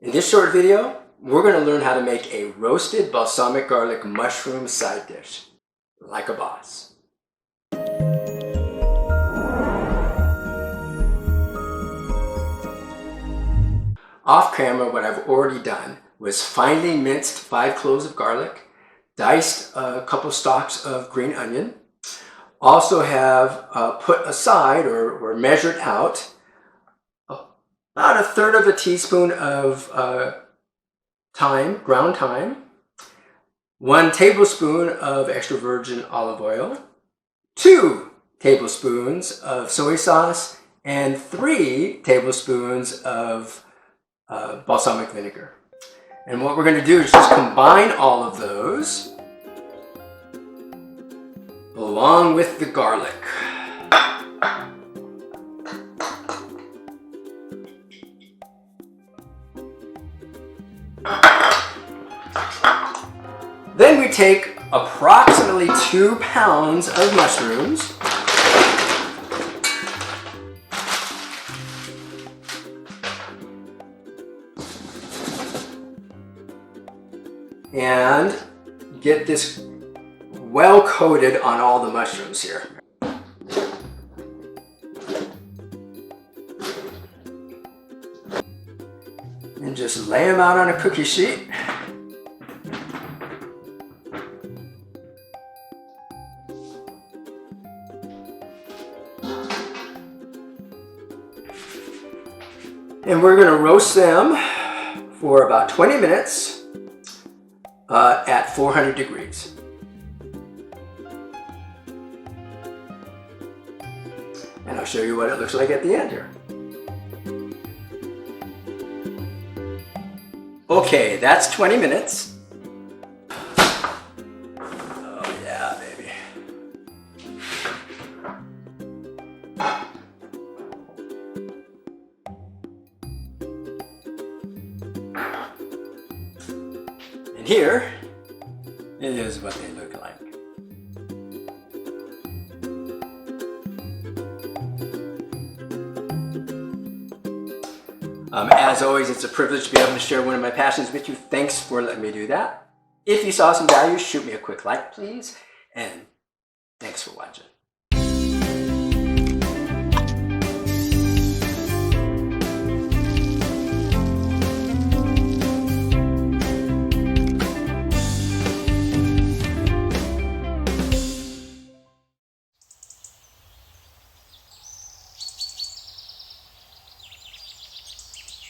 In this short video, we're going to learn how to make a roasted balsamic garlic mushroom side dish, like a boss. Off camera, what I've already done was finely minced 5 cloves of garlic, diced a couple stalks of green onion, also have put aside or measured out about 1/3 teaspoon of thyme, ground thyme, 1 tablespoon of extra virgin olive oil, 2 tablespoons of soy sauce, and 3 tablespoons of balsamic vinegar. And what we're going to do is just combine all of those along with the garlic. Then we take approximately 2 pounds of mushrooms and get this well coated on all the mushrooms here. And just lay them out on a cookie sheet. And we're going to roast them for about 20 minutes at 400 degrees. And I'll show you what it looks like at the end here. Okay, that's 20 minutes. Oh yeah, baby. And here is what they look like. As always, it's a privilege to be able to share one of my passions with you. Thanks for letting me do that. If you saw some value, shoot me a quick like, please. And thanks for watching.